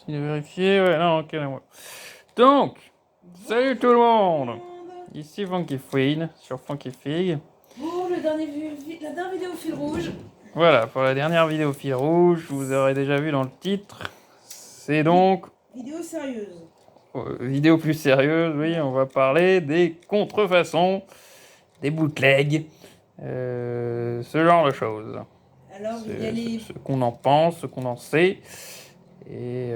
Il est vérifié, ouais, non, ok, ouais. Donc, salut tout le monde. Ici Funky Fween sur Funky Fig. Pour la dernière vidéo fil rouge. Voilà, pour la dernière vidéo fil rouge, vous aurez déjà vu dans le titre. C'est donc... Vidéo sérieuse. Vidéo plus sérieuse, oui, on va parler des contrefaçons, des bootlegs, ce genre de choses. Alors, il y a les... Ce qu'on en pense, ce qu'on en sait. Et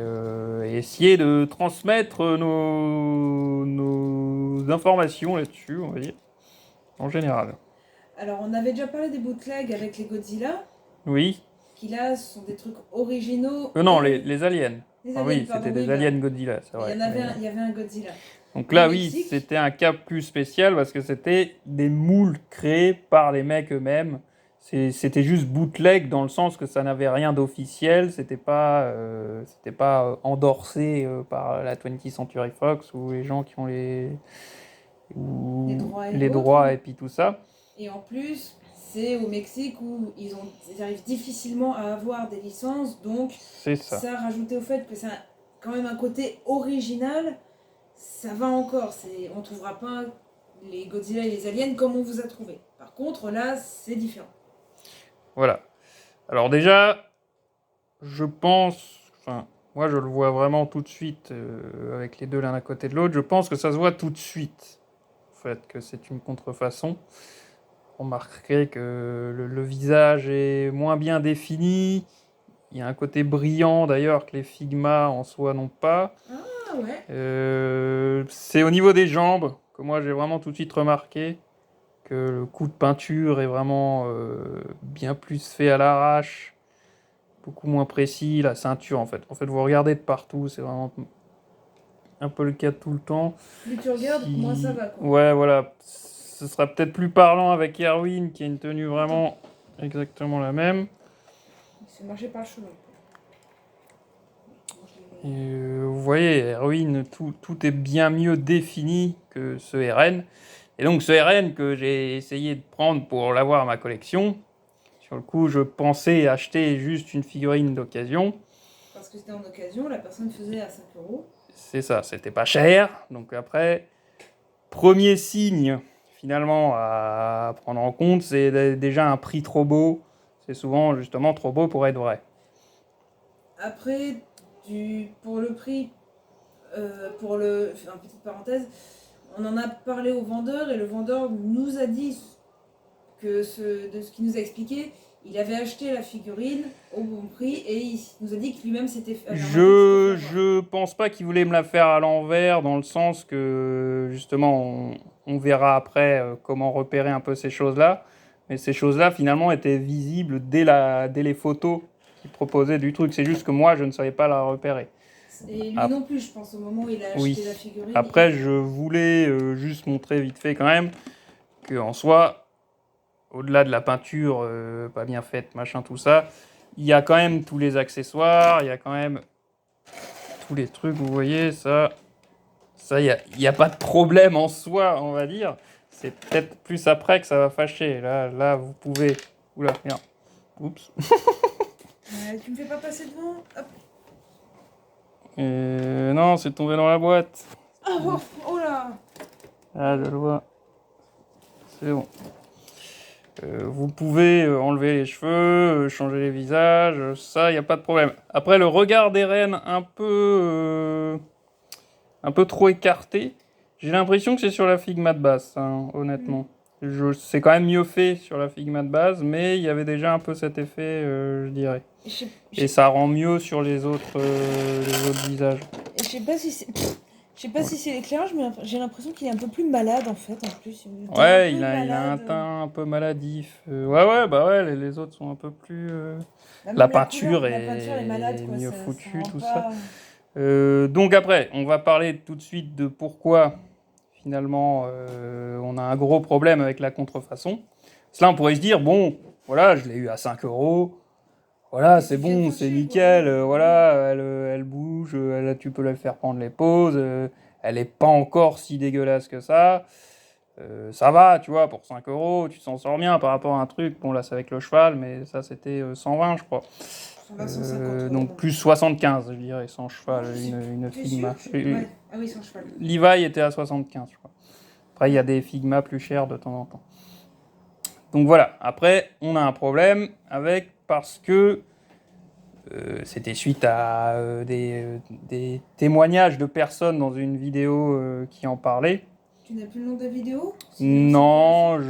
essayer de transmettre nos informations là-dessus, on va dire, en général. Alors, on avait déjà parlé des bootlegs avec les Godzilla, Oui. qui là sont des trucs originaux. Non, les aliens. Les Ah aliens, oui, pardon, c'était des oui, aliens Godzilla, c'est vrai. il y avait un Godzilla. Donc Au là, oui, Mexique. c'était un cas plus spécial parce que c'était des moules créés par les mecs eux-mêmes. C'était juste bootleg dans le sens que ça n'avait rien d'officiel, c'était pas endorsé par la 20th Century Fox ou les gens qui ont les droits et puis tout ça. Et en plus, c'est au Mexique où ils arrivent difficilement à avoir des licences, donc ça rajouté au fait que ça a quand même un côté original, ça va encore. On ne trouvera pas les Godzilla et les aliens comme on vous a trouvé. Par contre, là, c'est différent. Voilà. Alors déjà, je pense, enfin, moi je le vois vraiment tout de suite avec les deux l'un à côté de l'autre. Je pense que ça se voit tout de suite, en fait, que c'est une contrefaçon. On remarquerait que le visage est moins bien défini. Il y a un côté brillant d'ailleurs que les Figma en soi n'ont pas. Ah ouais. C'est au niveau des jambes que moi j'ai vraiment tout de suite remarqué que le coup de peinture est vraiment bien plus fait à l'arrache, beaucoup moins précis. La ceinture en fait, vous regardez de partout, c'est vraiment un peu le cas tout le temps. Plus tu regardes, moins ça va quoi. Ouais, voilà. Ce sera peut-être plus parlant avec Erwin qui a une tenue vraiment exactement la même. Il se fait marcher par le cheveu. Vous voyez, Erwin, tout est bien mieux défini que ce RN. Et donc ce RN que j'ai essayé de prendre pour l'avoir à ma collection, sur le coup je pensais acheter juste une figurine d'occasion. Parce que c'était en occasion, la personne faisait à 5 €. C'est ça, c'était pas cher. Donc après, premier signe finalement à prendre en compte, c'est déjà un prix trop beau. C'est souvent justement trop beau pour être vrai. Après, pour le prix, enfin, petite parenthèse, on en a parlé au vendeur et le vendeur nous a dit que de ce qu'il nous a expliqué, il avait acheté la figurine au bon prix et il nous a dit que lui-même s'était fait. Je pense pas qu'il voulait me la faire à l'envers, dans le sens que justement on verra après comment repérer un peu ces choses-là. Mais ces choses-là finalement étaient visibles dès les photos qu'il proposait du truc. C'est juste que moi je ne savais pas la repérer. Et lui non plus, je pense, au moment où il a acheté la figurine. Après, je voulais juste montrer vite fait quand même qu'en soi, au-delà de la peinture pas bien faite, machin, tout ça, il y a quand même tous les accessoires, il y a quand même tous les trucs, vous voyez, ça, il n'y a pas de problème en soi, on va dire. C'est peut-être plus après que ça va fâcher. Là, vous pouvez... Oula, merde. Oups. Tu me fais pas passer devant. Hop. Non, c'est tombé dans la boîte. Oh là. Ah, je le vois. C'est bon. Vous pouvez enlever les cheveux, changer les visages, ça, il n'y a pas de problème. Après, le regard des reines un peu trop écarté, j'ai l'impression que c'est sur la Figma de base, hein, honnêtement. C'est quand même mieux fait sur la Figma de base, mais il y avait déjà un peu cet effet, je dirais. Et ça rend mieux sur les autres visages. Et je sais pas si c'est... Je sais pas si c'est l'éclairage, mais j'ai l'impression qu'il est un peu plus malade en fait, en plus. Ouais, il a un teint un peu maladif. Ouais, les autres sont un peu plus... La peinture est malade, quoi, mieux foutue, tout ça. Donc après, on va parler tout de suite de pourquoi, finalement, on a un gros problème avec la contrefaçon. Cela, on pourrait se dire, bon, voilà, je l'ai eu à 5 €. Voilà, c'est bon, c'est nickel, voilà, elle bouge, tu peux la faire prendre les pauses, elle est pas encore si dégueulasse que ça. Ça va, tu vois, pour 5 €, tu t'en sors bien par rapport à un truc. Bon, là, c'est avec le cheval, mais ça, c'était 120, je crois. Là, 150 donc plus 75, je dirais, sans cheval, une Figma. Ouais. Ah oui, sans cheval. Levi était à 75, je crois. Après, il y a des Figma plus chers de temps en temps. Donc voilà, après, on a un problème avec, parce que c'était suite à des témoignages de personnes dans une vidéo qui en parlaient. Tu n'as plus le nom de la vidéo? Non,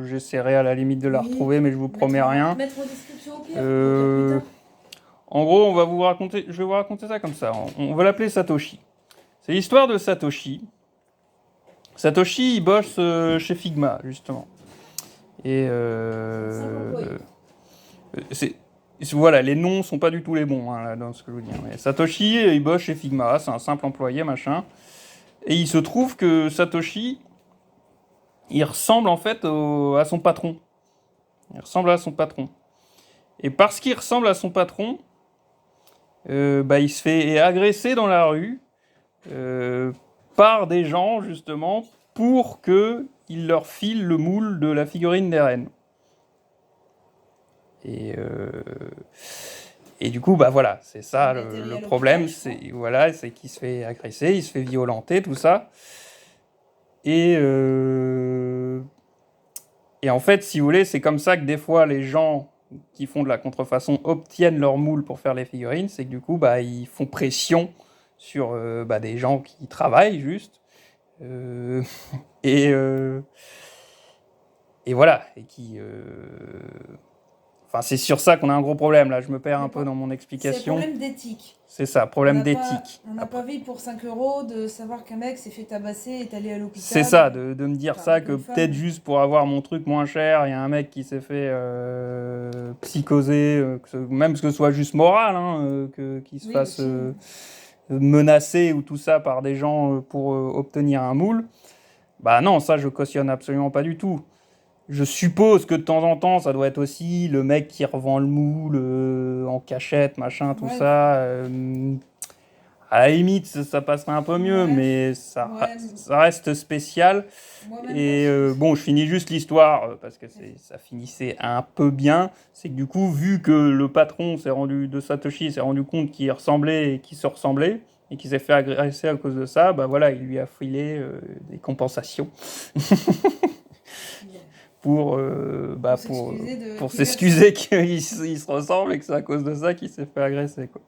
j'essaierai à la limite de la retrouver, mais je vous promets rien. Mettre en description au pire. En gros, je vais vous raconter ça comme ça. On va l'appeler Satoshi. C'est l'histoire de Satoshi. Satoshi, il bosse chez Figma, justement. Et voilà, les noms sont pas du tout les bons hein, là, dans ce que je vous dis. Mais Satoshi, il bosse chez Figma, c'est un simple employé, machin. Et il se trouve que Satoshi, il ressemble en fait à son patron. Il ressemble à son patron. Et parce qu'il ressemble à son patron, il se fait agresser dans la rue par des gens, justement, pour qu'il leur file le moule de la figurine des reines. Et du coup, voilà, c'est ça le problème, c'est qu'il se fait agresser, il se fait violenter, tout ça. Et en fait, si vous voulez, c'est comme ça que des fois, les gens qui font de la contrefaçon obtiennent leur moule pour faire les figurines, c'est que du coup, ils font pression sur des gens qui travaillent juste. Et voilà, et qui... Enfin, c'est sur ça qu'on a un gros problème, là. Je me perds un peu dans mon explication. C'est problème d'éthique. C'est ça, problème d'éthique. On n'a pas envie pour 5 € de savoir qu'un mec s'est fait tabasser et est allé à l'hôpital. C'est ça, de me dire ça, que peut-être juste pour avoir mon truc moins cher, il y a un mec qui s'est fait psychoser, même que ce soit juste moral, hein, qu'il se fasse menacer ou tout ça par des gens pour obtenir un moule. Non, ça, je cautionne absolument pas du tout. Je suppose que de temps en temps, ça doit être aussi le mec qui revend le moule en cachette, machin, tout ça. À la limite, ça passerait un peu mieux, mais ça reste spécial. Et je finis juste l'histoire, parce que ça finissait un peu bien. C'est que du coup, vu que le patron de Satoshi s'est rendu compte qu'il ressemblait et qu'il se ressemblait, et qu'il s'est fait agresser à cause de ça, il lui a filé des compensations. pour s'excuser qu'il se ressemble et que c'est à cause de ça qu'il s'est fait agresser, quoi.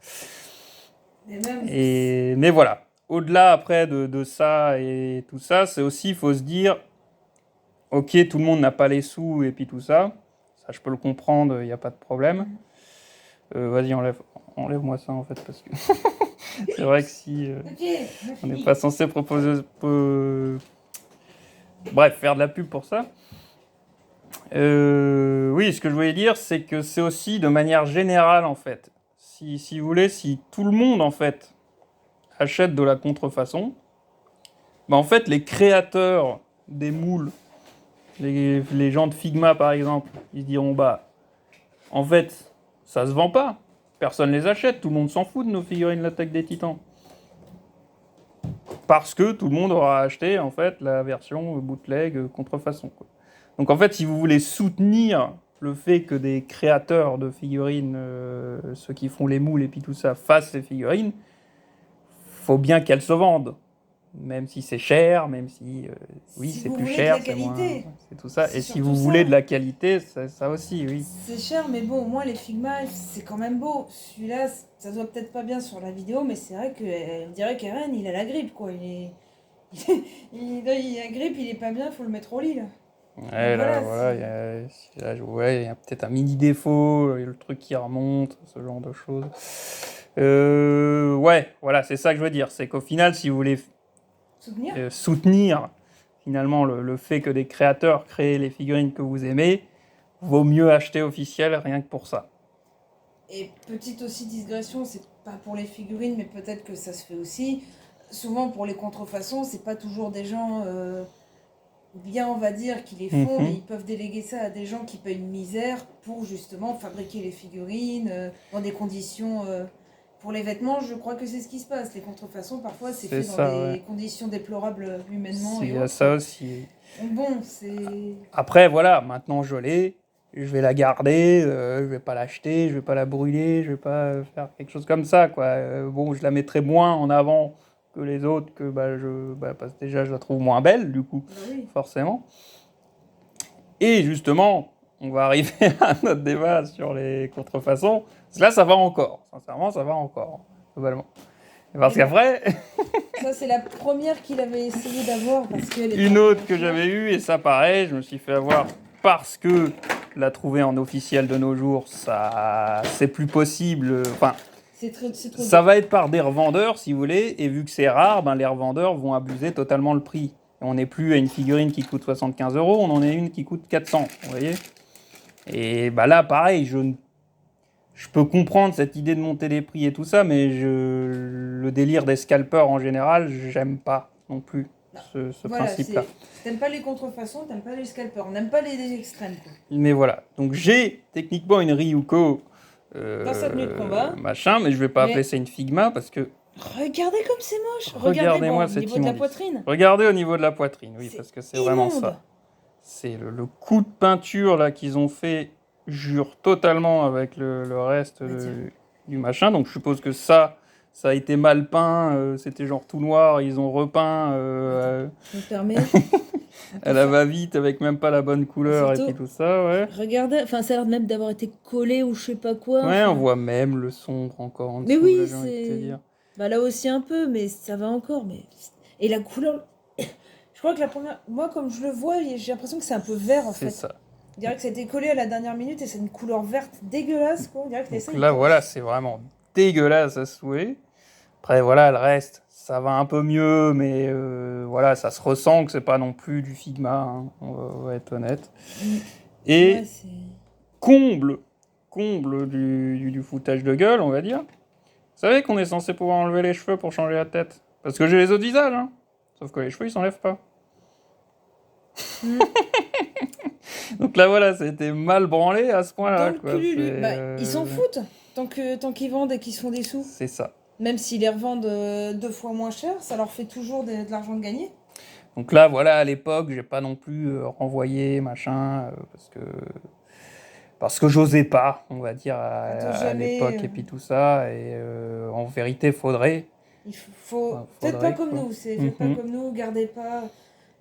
Mais voilà, au-delà après de ça et tout ça, c'est aussi, il faut se dire, ok, tout le monde n'a pas les sous et puis tout ça, ça je peux le comprendre, il n'y a pas de problème. Vas-y, enlève-moi ça en fait, parce que c'est vrai que si on n'est pas censé proposer... Bref, faire de la pub pour ça. Oui, ce que je voulais dire, c'est que c'est aussi de manière générale, en fait. Si vous voulez, si tout le monde, en fait, achète de la contrefaçon, en fait, les créateurs des moules, les gens de Figma, par exemple, ils se diront, en fait, ça se vend pas. Personne les achète. Tout le monde s'en fout de nos figurines l'attaque des Titans. Parce que tout le monde aura acheté, en fait, la version bootleg contrefaçon, quoi. Donc en fait, si vous voulez soutenir le fait que des créateurs de figurines, ceux qui font les moules et puis tout ça, fassent ces figurines, faut bien qu'elles se vendent. Même si c'est cher, même si c'est plus cher, c'est moins... C'est tout ça. Et si vous voulez de la qualité, ça aussi, oui. C'est cher, mais bon, au moins les Figma, c'est quand même beau. Celui-là, ça se voit peut-être pas bien sur la vidéo, mais c'est vrai qu'on dirait qu'Eren, il a la grippe, quoi. Il a la grippe, il est pas bien, faut le mettre au lit, là. Ouais, là, il y a peut-être un mini défaut, le truc qui remonte, ce genre de choses. Voilà, c'est ça que je veux dire. C'est qu'au final, si vous voulez soutenir finalement le fait que des créateurs créent les figurines que vous aimez, vaut mieux acheter officiel rien que pour ça. Et petite aussi digression, c'est pas pour les figurines, mais peut-être que ça se fait aussi. Souvent pour les contrefaçons, c'est pas toujours des gens... bien, on va dire, qui les font, mais ils peuvent déléguer ça à des gens qui payent une misère pour justement fabriquer les figurines dans des conditions... Pour les vêtements, je crois que c'est ce qui se passe. Les contrefaçons, parfois, c'est fait dans des conditions déplorables humainement. Il y a ça aussi. Bon, c'est... Après, voilà, maintenant je l'ai. je vais la garder, je vais pas l'acheter, je vais pas la brûler, je vais pas faire quelque chose comme ça, quoi. Bon, je la mettrai moins en avant que les autres, parce que déjà je la trouve moins belle, du coup, forcément. Et justement, on va arriver à notre débat sur les contrefaçons. Là, ça va encore. Sincèrement, ça va encore, globalement. Parce qu'après... Ça, c'est la première qu'il avait essayé d'avoir. Une autre que j'avais eue, et ça, pareil, je me suis fait avoir parce que la trouver en officiel de nos jours, ça, c'est plus possible. Enfin, c'est trop ça va être par des revendeurs, si vous voulez, et vu que c'est rare, ben, les revendeurs vont abuser totalement le prix. On n'est plus à une figurine qui coûte 75 €, on en est une qui coûte 400, vous voyez. Et bah là, pareil, je peux comprendre cette idée de monter les prix et tout ça, mais le délire des scalpers en général, j'aime pas non plus ce principe-là. T'aimes pas les contrefaçons, t'aimes pas les scalpers, on n'aime pas les extrêmes, quoi. Mais voilà, donc j'ai techniquement une Ryuko dans sa tenue de combat, machin, mais je vais pas appeler ça une Figma parce que... Regardez comme c'est moche. Regardez-moi au niveau de la poitrine. Regardez au niveau de la poitrine, oui, parce que c'est vraiment ça. C'est le coup de peinture là qu'ils ont fait jure totalement avec le reste du machin. Donc je suppose que ça a été mal peint. C'était genre tout noir. Ils ont repeint. Je me permets. Elle va vite avec même pas la bonne couleur et puis tout ça, ouais. Regardez, enfin ça a l'air même d'avoir été collé ou je sais pas quoi. Ouais, on voit même le sombre encore en dessous. Mais oui, c'est... Bah là aussi un peu, mais ça va encore. Mais... Et la couleur... Je crois que la première... Moi, comme je le vois, j'ai l'impression que c'est un peu vert, en fait. C'est ça. On dirait que ça a été collé à la dernière minute et c'est une couleur verte dégueulasse, quoi. On dirait que donc là, voilà, c'est vraiment dégueulasse à souhait. Après, voilà, le reste, ça va un peu mieux, mais voilà, ça se ressent que c'est pas non plus du Figma, hein, on va être honnête. Et comble du foutage de gueule, on va dire. Vous savez qu'on est censé pouvoir enlever les cheveux pour changer la tête? Parce que j'ai les autres visages, hein. Sauf que les cheveux, ils s'enlèvent pas. Donc là, voilà, c'était mal branlé à ce point-là. Ils s'en foutent tant qu'ils vendent et qu'ils se font des sous. C'est ça. Même s'ils les revendent 2 fois moins cher, ça leur fait toujours de l'argent de gagner. Donc là, voilà, à l'époque, j'ai pas non plus renvoyé, machin, parce que j'osais pas, on va dire, à l'époque, et puis tout ça. Et en vérité, faudrait. Faites pas comme nous, faites pas comme nous, gardez pas...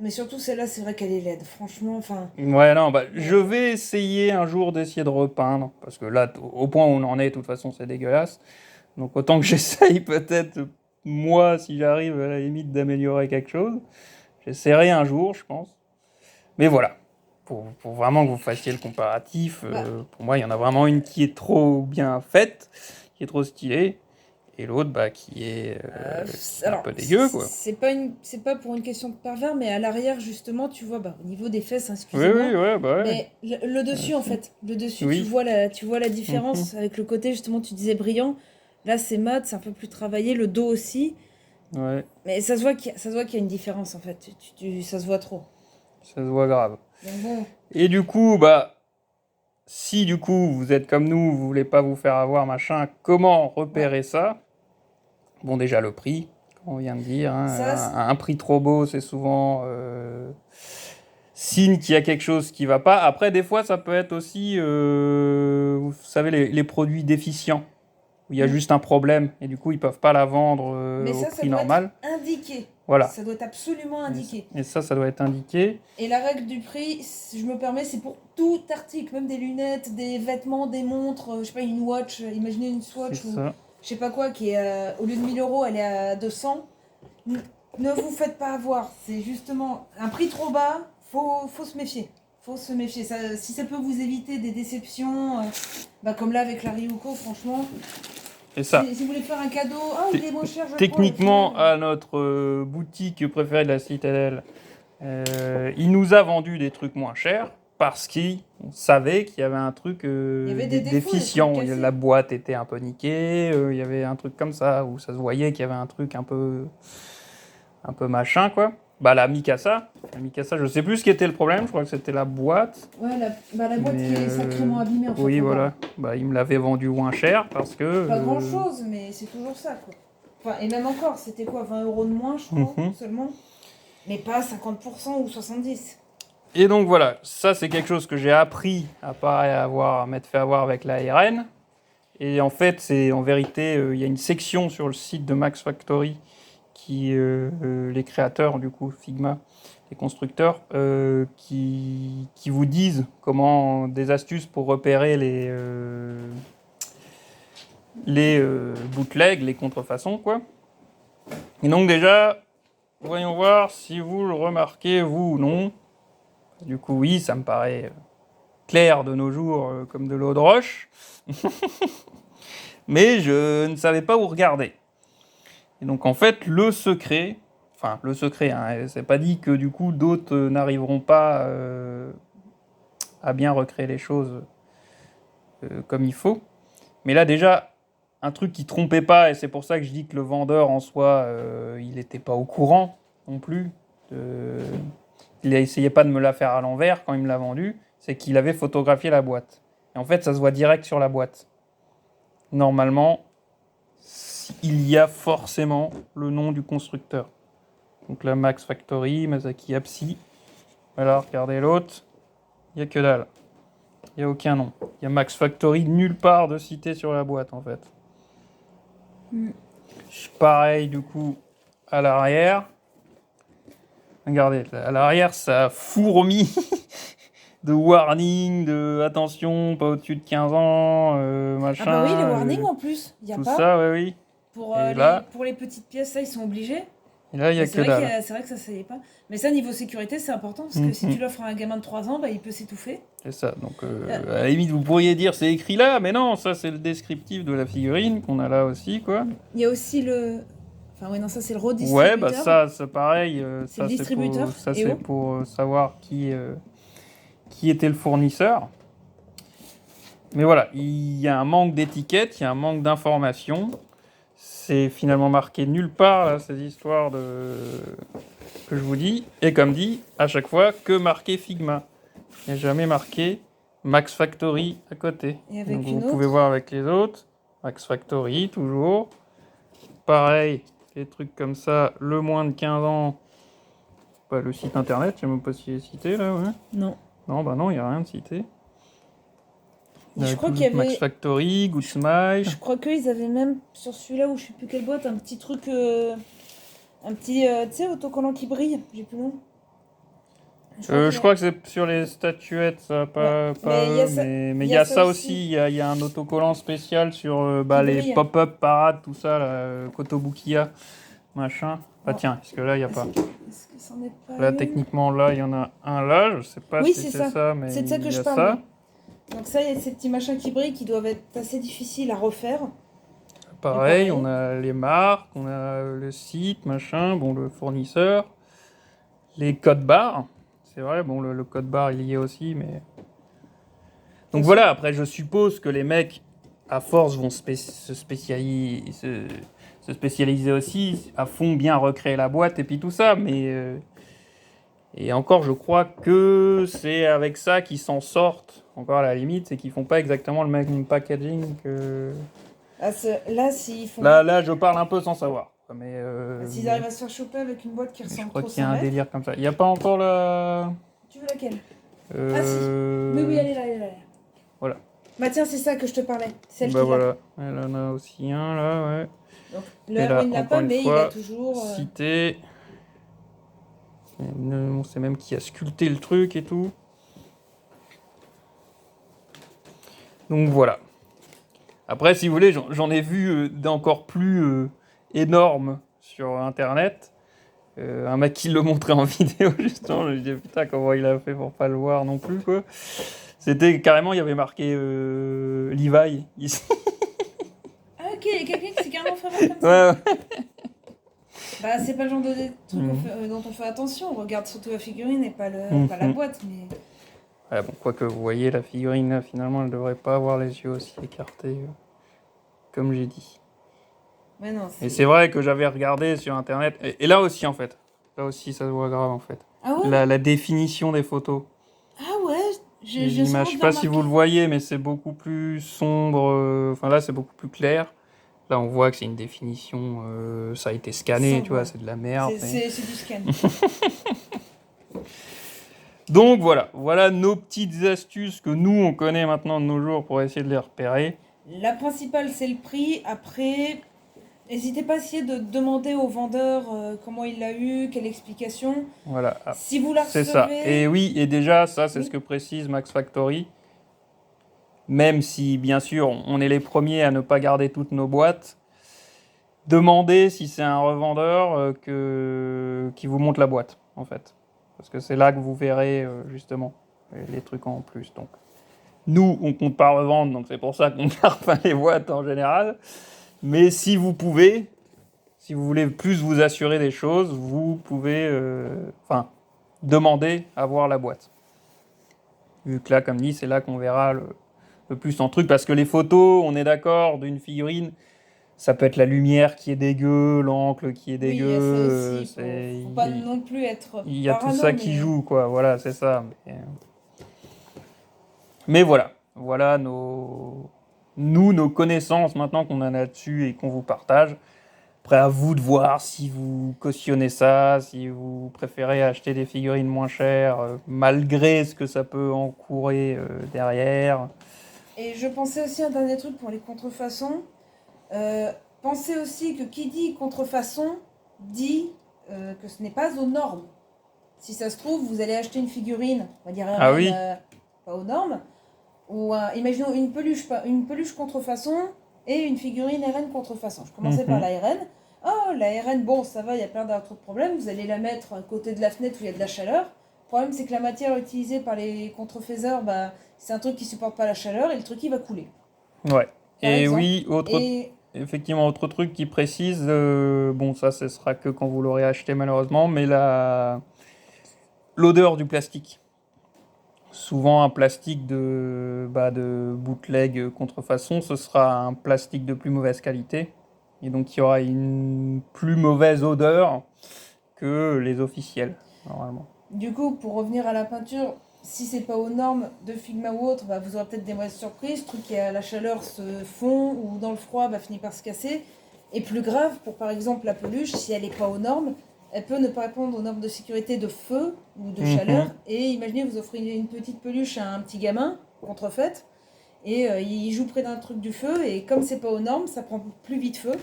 Mais surtout celle-là, c'est vrai qu'elle est laide, franchement, enfin... Ouais, non, je vais essayer un jour d'essayer de repeindre, parce que là, au point où on en est, de toute façon, c'est dégueulasse. Donc autant que j'essaye peut-être, moi, si j'arrive à la limite d'améliorer quelque chose. J'essaierai un jour, je pense. Mais voilà, pour vraiment que vous fassiez le comparatif, pour moi, il y en a vraiment une qui est trop bien faite, qui est trop stylée, et l'autre qui est un peu dégueu, quoi. C'est pas pour une question de pervers, mais à l'arrière, justement, tu vois, au niveau des fesses, excusez-moi. Oui, ouais. Mais le dessus, en fait, tu vois la différence avec le côté, justement, tu disais brillant. Là, c'est mat, c'est un peu plus travaillé, le dos aussi. Ouais. Mais ça se voit qu'il y a une différence, en fait. Ça se voit trop. Ça se voit grave. Donc bon. Et du coup, si du coup vous êtes comme nous, vous voulez pas vous faire avoir, machin, comment repérer ça? Bon, déjà le prix, comme on vient de dire. Hein, un prix trop beau, c'est souvent signe qu'il y a quelque chose qui va pas. Après, des fois, ça peut être aussi, vous savez, les produits déficients. Où il y a juste un problème et du coup ils peuvent pas la vendre au prix normal. Ça doit être indiqué. Voilà. Ça doit être absolument indiqué. Et ça doit être indiqué. Et la règle du prix, je me permets, c'est pour tout article, même des lunettes, des vêtements, des montres, je sais pas, une watch, imaginez une Swatch ou je sais pas quoi, qui est au lieu de 1000 €, elle est à 200. Ne vous faites pas avoir, c'est justement un prix trop bas, faut se méfier. Faut se méfier. Si ça peut vous éviter des déceptions, comme là avec la Ryuko, franchement. C'est ça. Si vous voulez faire un cadeau, il est moins cher, techniquement, à notre boutique préférée de la Citadelle, il nous a vendu des trucs moins chers parce qu'il savait qu'il y avait un truc déficient. La boîte était un peu niquée, il y avait un truc comme ça, où ça se voyait qu'il y avait un truc un peu machin, quoi. La Mikasa, je sais plus ce qui était le problème, je crois que c'était la boîte. Ouais, la boîte qui est sacrément abîmée en fait. Oui, voilà. Il me l'avait vendu moins cher parce que... Pas grand chose, mais c'est toujours ça, quoi. Enfin, et même encore, c'était quoi, 20 € de moins, je crois, seulement. Mais pas 50% ou 70%. Et donc voilà, ça c'est quelque chose que j'ai appris à m'être fait avoir avec l'ARN. Et en fait, en vérité, il y a une section sur le site de Max Factory qui, les créateurs, du coup, Figma, les constructeurs, qui vous disent des astuces pour repérer les bootlegs, les contrefaçons, quoi. Et donc déjà, voyons voir si vous le remarquez, vous ou non. Du coup, oui, ça me paraît clair de nos jours comme de l'eau de roche. Mais je ne savais pas où regarder. Et donc en fait, le secret, hein, c'est pas dit que du coup d'autres n'arriveront pas à bien recréer les choses comme il faut. Mais là déjà, un truc qui trompait pas, et c'est pour ça que je dis que le vendeur en soi, il n'était pas au courant non plus. Il essayait pas de me la faire à l'envers quand il me l'a vendu, c'est qu'il avait photographié la boîte. Et en fait, ça se voit direct sur la boîte. Normalement, il y a forcément le nom du constructeur. Donc là, Max Factory, Masaki Apsi. Voilà, regardez l'autre. Il n'y a que dalle. Il n'y a aucun nom. Il y a Max Factory nulle part de cité sur la boîte, en fait. Pareil, du coup, à l'arrière. Regardez, à l'arrière, ça fourmille de warning, de attention, pas au-dessus de 15 ans, machin. Ah bah oui, les warnings en plus, il n'y a tout pas. Tout ça, oui. Pour les petites pièces, ça, ils sont obligés. Et là, il n'y a que dalle. C'est vrai que ça ne savait pas. Mais ça, niveau sécurité, c'est important, parce que si tu l'offres à un gamin de 3 ans, bah, il peut s'étouffer. C'est ça, donc à la limite, vous pourriez dire c'est écrit là, mais non, ça c'est le descriptif de la figurine qu'on a là aussi, quoi. Il y a aussi le... Enfin, oui, non, ça c'est le redistributeur. Ouais, bah ça, c'est pareil. C'est le distributeur. Ça, c'est pour savoir qui était le fournisseur. Mais voilà, il y a un manque d'étiquette, il y a un manque d'information. C'est finalement marqué nulle part, là, ces histoires que je vous dis. Et comme dit, à chaque fois, que marqué Figma. Il n'y a jamais marqué Max Factory à côté. Et avec donc vous pouvez voir avec les autres. Max Factory, toujours. Pareil, des trucs comme ça, le moins de 15 ans. Bah, le site internet, je sais même pas si il est cité là, ouais. Non. Non, bah non, il n'y a rien de cité. Je crois qu'il y avait... Max Factory, Good Smile. Je crois qu'ils avaient même, sur celui-là où je sais plus quelle boîte, un petit truc... un petit, tu sais, autocollant qui brille. J'ai plus le nom. Je crois que c'est sur les statuettes, ça, mais il y a ça aussi. Il y a un autocollant spécial sur les pop-up parades, tout ça, là, Kotobukiya, machin. Ah tiens, est-ce que là, il n'y a pas Est-ce que c'en est pas là, techniquement, là, il y en a un là. Je sais pas si c'est ça, mais c'est de ça que je parle. Ça. Donc ça, il y a ces petits machins qui brillent qui doivent être assez difficiles à refaire. Pareil, on a les marques, on a le site, machin, bon, le fournisseur, les codes barres. C'est vrai, bon, le code barre, il y est aussi, mais... Donc voilà, après, je suppose que les mecs, à force, vont se spécialiser aussi, à fond bien recréer la boîte et puis tout ça, mais... Et encore, je crois que c'est avec ça qu'ils s'en sortent, encore à la limite, c'est qu'ils font pas exactement le même packaging que... Là, s'ils font... Là, je parle un peu sans savoir. Mais s'ils arrivent à se faire choper avec une boîte qui ressemble trop, je crois qu'il y a un délire comme ça. Il n'y a pas encore la... Tu veux laquelle Ah si. Oui, elle est là. Voilà. Bah tiens, c'est ça que je te parlais. Celle bah voilà. Elle en a aussi un là, ouais. Donc, là, il n'a pas, mais il a toujours... Cité. On sait même qui a sculpté le truc et tout. Donc voilà. Après, si vous voulez, j'en ai vu d'encore plus énorme sur Internet. Un mec qui le montrait en vidéo, justement. Je me disais, putain, comment il a fait pour pas le voir non plus, quoi. C'était carrément, il y avait marqué Levi ici. Ah, ok, il y a quelqu'un qui s'est carrément fait voir comme ça. Ouais. Bah, c'est pas le genre de truc dont on fait attention. On regarde surtout la figurine et pas la boîte, mais... Ouais, bon, quoique vous voyez, la figurine, là, finalement, elle devrait pas avoir les yeux aussi écartés, comme j'ai dit. Ouais, non, et c'est vrai que j'avais regardé sur Internet, et là aussi, en fait. Là aussi, ça se voit grave, en fait. Ah ouais la définition des photos. Ah ouais je sais pas si vous le voyez, mais c'est beaucoup plus sombre. Enfin, là, c'est beaucoup plus clair. Là, on voit que c'est une définition... ça a été scanné, tu vois, c'est de la merde. C'est du scan. Donc voilà nos petites astuces que nous, on connaît maintenant de nos jours pour essayer de les repérer. La principale, c'est le prix. Après, n'hésitez pas à essayer de demander au vendeur comment il l'a eu, quelle explication. Voilà. Si vous la recevez... C'est ça. Et oui, et déjà, ça, c'est ce que précise Max Factory. Même si, bien sûr, on est les premiers à ne pas garder toutes nos boîtes, demandez si c'est un revendeur qui vous montre la boîte, en fait. Parce que c'est là que vous verrez, justement, les trucs en plus. Donc, nous, on compte pas revendre, donc c'est pour ça qu'on ne garde pas les boîtes en général. Mais si vous pouvez, si vous voulez plus vous assurer des choses, vous pouvez demander à voir la boîte. Vu que là, comme dit, c'est là qu'on verra le plus en truc. Parce que les photos, on est d'accord, d'une figurine, ça peut être la lumière qui est dégueu, l'angle qui est dégueu. Oui, ça aussi. Faut pas non plus être il y a tout ça qui joue, quoi. Voilà, c'est ça. Mais voilà. Voilà nos connaissances maintenant qu'on a là-dessus et qu'on vous partage. Après, à vous de voir si vous cautionnez ça, si vous préférez acheter des figurines moins chères, malgré ce que ça peut encourir derrière. Et je pensais aussi à un dernier truc pour les contrefaçons. Pensez aussi que qui dit contrefaçon dit que ce n'est pas aux normes. Si ça se trouve, vous allez acheter une figurine, on va dire pas aux normes, ou imaginons une peluche contrefaçon et une figurine RN contrefaçon. Je commençais par la RN. Oh, la RN, bon, ça va, il y a plein d'autres problèmes. Vous allez la mettre à côté de la fenêtre où il y a de la chaleur. Le problème, c'est que la matière utilisée par les contrefaiseurs, c'est un truc qui supporte pas la chaleur et le truc, il va couler. Ouais. Et oui, effectivement, autre truc qui précise, bon, ça, ce sera que quand vous l'aurez acheté, malheureusement, mais l'odeur du plastique. Souvent, un plastique de bootleg contrefaçon, ce sera un plastique de plus mauvaise qualité. Et donc, il y aura une plus mauvaise odeur que les officiels, normalement. Du coup, pour revenir à la peinture, si c'est pas aux normes de Figma ou autre, vous aurez peut-être des mauvaises surprises. Truc qui à la chaleur se fond ou dans le froid finit par se casser. Et plus grave, pour par exemple la peluche, si elle n'est pas aux normes, elle peut ne pas répondre aux normes de sécurité de feu ou de chaleur. Et imaginez, vous offrez une petite peluche à un petit gamin, contrefaite, et il joue près d'un truc du feu, et comme c'est pas aux normes, ça prend plus vite feu.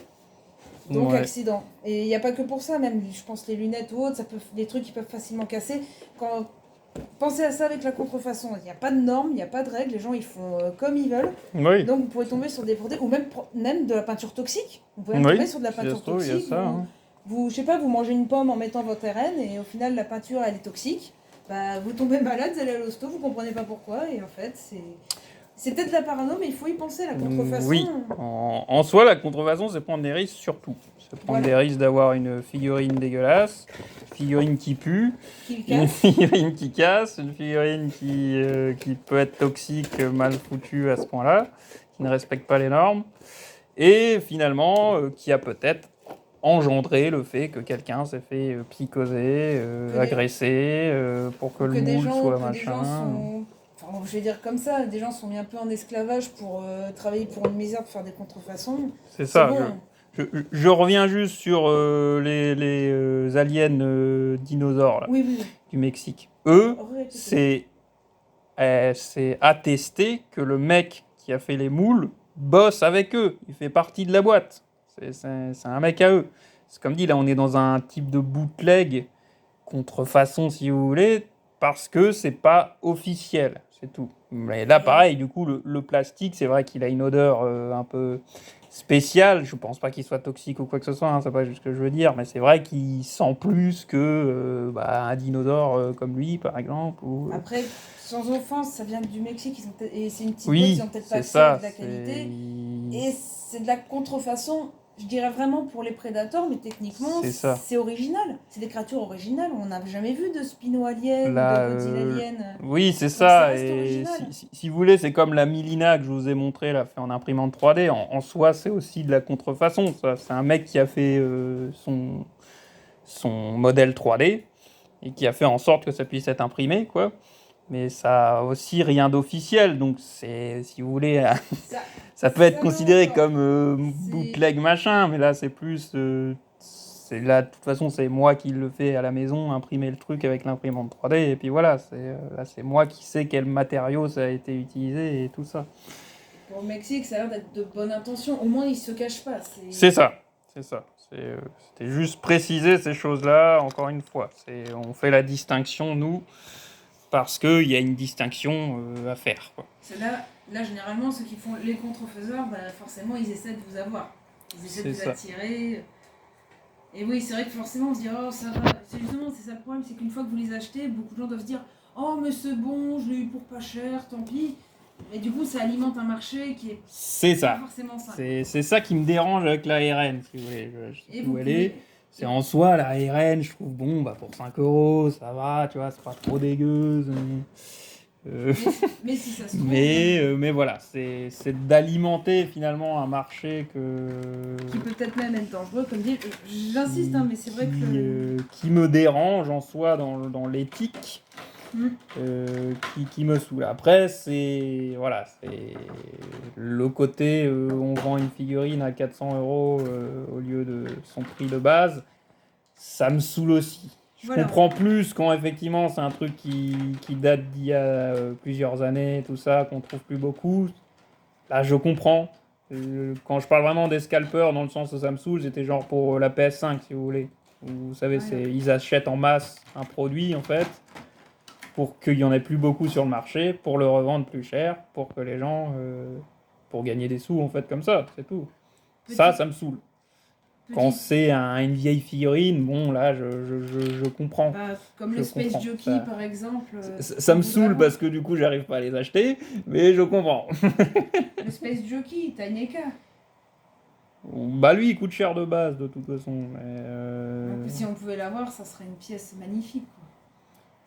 Donc accident. Et il n'y a pas que pour ça, même, je pense, les lunettes ou autres, des trucs qui peuvent facilement casser. Pensez à ça avec la contrefaçon. Il n'y a pas de normes, il n'y a pas de règles, les gens ils font comme ils veulent. Oui. Donc vous pourrez tomber sur des produits, ou même de la peinture toxique. Vous pouvez tomber sur de la peinture toxique. Je sais pas, vous mangez une pomme en mettant votre RN et au final la peinture elle est toxique. Vous tombez malade, vous allez à l'hosto, vous comprenez pas pourquoi et en fait c'est peut-être de la parano, mais il faut y penser, la contrefaçon. Oui, en soi, la contrefaçon, c'est prendre des risques surtout. C'est prendre des risques d'avoir une figurine dégueulasse, une figurine qui pue, une figurine qui casse, une figurine qui peut être toxique, mal foutue à ce point-là, qui ne respecte pas les normes, et finalement, qui a peut-être engendré le fait que quelqu'un s'est fait psychoser, agresser, pour que le moule soit machin. Je vais dire comme ça, des gens sont mis un peu en esclavage pour travailler pour une misère, pour faire des contrefaçons. C'est ça. Bon. Je reviens juste sur les aliens dinosaures là, du Mexique. Eux, c'est attesté que le mec qui a fait les moules bosse avec eux. Il fait partie de la boîte. C'est un mec à eux. C'est comme dit, là, on est dans un type de bootleg, contrefaçon si vous voulez, parce que c'est pas officiel. C'est tout. Mais là, pareil, du coup, le plastique, c'est vrai qu'il a une odeur un peu spéciale. Je pense pas qu'il soit toxique ou quoi que ce soit, c'est pas juste ce que je veux dire, mais c'est vrai qu'il sent plus que un dinosaure comme lui, par exemple. Après, sans offense, ça vient du Mexique, et c'est une petite boîte, ils ont peut-être pas accès à de la qualité. Et c'est de la contrefaçon. Je dirais vraiment pour les prédateurs, mais techniquement, c'est original. C'est des créatures originales. On n'a jamais vu de Spino Alien, de Godzilla Alien. Oui, c'est ça. Et si vous voulez, c'est comme la Milina que je vous ai montré, là, fait en imprimante 3D. En soi, c'est aussi de la contrefaçon. Ça. C'est un mec qui a fait son modèle 3D et qui a fait en sorte que ça puisse être imprimé, quoi. Mais ça a aussi rien d'officiel, donc c'est, si vous voulez, ça peut être considéré comme bootleg machin, mais là c'est plus, là, de toute façon, c'est moi qui le fais à la maison, imprimer le truc avec l'imprimante 3D, et puis voilà, là, c'est moi qui sais quel matériau ça a été utilisé et tout ça. Pour le Mexique, ça a l'air d'être de bonne intention. Au moins, ils se cachent pas. C'est ça. C'était juste préciser ces choses-là, encore une fois. On fait la distinction, nous, parce qu'il y a une distinction à faire, quoi. Là, généralement, ceux qui font les contrefaiseurs, forcément, ils essaient de vous avoir. Ils essaient de vous attirer. Et oui, c'est vrai que forcément, on se dit, oh, ça va. Justement, c'est ça le problème, c'est qu'une fois que vous les achetez, beaucoup de gens doivent se dire, oh, mais c'est bon, je l'ai eu pour pas cher, tant pis. Et du coup, ça alimente un marché qui est pas forcément ça. C'est ça qui me dérange avec la RN, si vous voulez. Je sais où elle est. C'est en soi, la RN, je trouve, bon, pour 5 €, ça va, tu vois, c'est pas trop dégueu. Mais si ça se trouve... mais voilà, c'est d'alimenter finalement un marché qui peut peut-être même être dangereux, comme dit. J'insiste, mais c'est vrai que... qui me dérange en soi dans l'éthique. Qui me saoule. Après, c'est le côté on vend une figurine à 400 € au lieu de son prix de base, ça me saoule aussi. Je comprends plus quand effectivement c'est un truc qui date d'il y a plusieurs années, tout ça, qu'on trouve plus beaucoup. Là, je comprends. Quand je parle vraiment des scalpers, dans le sens où ça me saoule, c'était genre pour la PS5, si vous voulez. Vous savez, ils achètent en masse un produit, en fait, pour qu'il n'y en ait plus beaucoup sur le marché, pour le revendre plus cher, pour que les gens... pour gagner des sous, en fait, comme ça, c'est tout. Ça me saoule. Quand c'est une vieille figurine, bon, là, je comprends. Comme le Space Jockey, par exemple. Ça me saoule parce que, du coup, j'arrive pas à les acheter, mais je comprends. Le Space Jockey, Taneka. Lui, il coûte cher de base, de toute façon. Mais si on pouvait l'avoir, ça serait une pièce magnifique, quoi.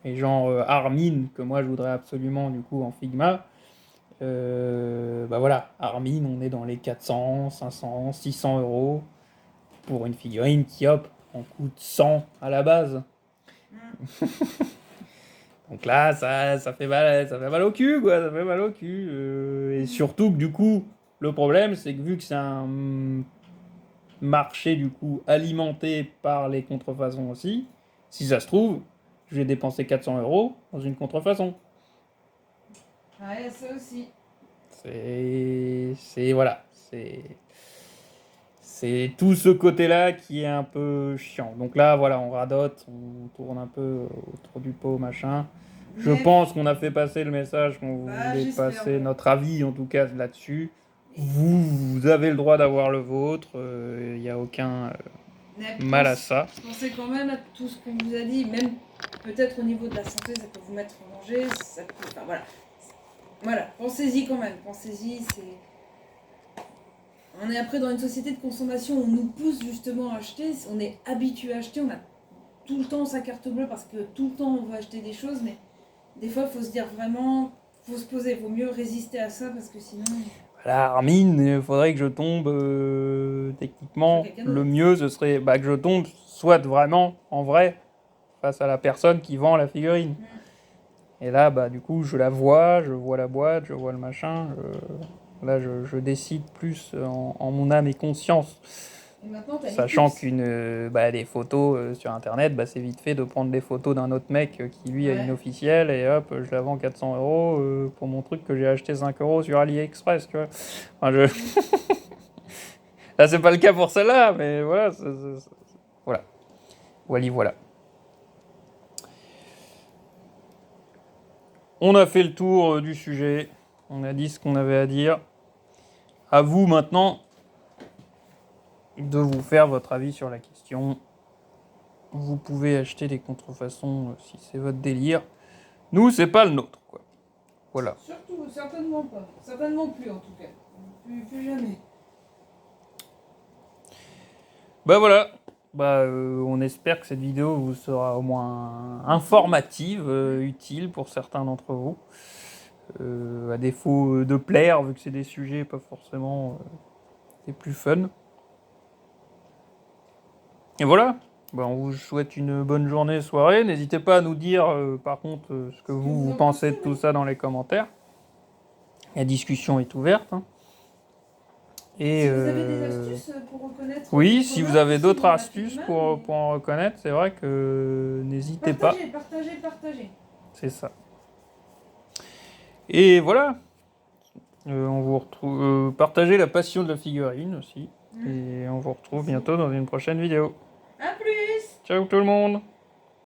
Et genre Armin, que moi je voudrais absolument du coup en Figma, voilà, Armin, on est dans les 400, 500, 600 € pour une figurine qui, hop, en coûte 100 à la base. Donc là, ça fait mal au cul, quoi, ça fait mal au cul. Et surtout que du coup, le problème, c'est que vu que c'est un marché du coup alimenté par les contrefaçons aussi, si ça se trouve, je vais dépenser 400 € dans une contrefaçon. Ouais, ça aussi. C'est tout ce côté-là qui est un peu chiant. Donc là, voilà, on radote, on tourne un peu autour du pot, machin. Je pense qu'on a fait passer le message qu'on voulait passer, notre avis en tout cas là-dessus. Vous avez le droit d'avoir le vôtre, il n'y a aucun mal à ça. Pensez quand même à tout ce qu'on vous a dit, même peut-être au niveau de la santé, ça peut vous mettre en danger, ça peut... Enfin, voilà, pensez-y quand même, On est après dans une société de consommation où on nous pousse justement à acheter, on est habitué à acheter, on a tout le temps sa carte bleue parce que tout le temps on veut acheter des choses, mais des fois il faut se dire vraiment, faut se poser, il vaut mieux résister à ça parce que sinon... Voilà, Armin, il faudrait que je tombe, techniquement, le mieux ce serait que je tombe soit vraiment, en vrai, face à la personne qui vend la figurine. Et là, du coup, je vois la boîte, je vois le machin, là je décide plus en mon âme et conscience. Et sachant qu'une des photos sur internet, c'est vite fait de prendre des photos d'un autre mec qui lui a une officielle et hop, je la vends 400 € pour mon truc que j'ai acheté 5 € sur AliExpress, tu vois. Enfin, là, c'est pas le cas pour celle-là, mais voilà. Voilà. Voilà. On a fait le tour du sujet. On a dit ce qu'on avait à dire. À vous maintenant de vous faire votre avis sur la question. Vous pouvez acheter des contrefaçons si c'est votre délire. Nous, c'est pas le nôtre, quoi. Voilà. Surtout, certainement pas. Certainement plus, en tout cas. Plus jamais. Voilà. On espère que cette vidéo vous sera au moins informative, utile pour certains d'entre vous. À défaut de plaire, vu que c'est des sujets pas forcément les plus fun. Et voilà. On vous souhaite une bonne journée, soirée. N'hésitez pas à nous dire, par contre, ce que vous pensez de tout ça dans les commentaires. La discussion est ouverte. Et, si vous avez des astuces pour reconnaître... Oui, si vous avez d'autres astuces pour en reconnaître, c'est vrai que n'hésitez pas. Partagez. C'est ça. Et voilà. On vous retrouve. Partagez la passion de la figurine aussi. Et on vous retrouve bientôt dans une prochaine vidéo. A plus! Ciao tout le monde!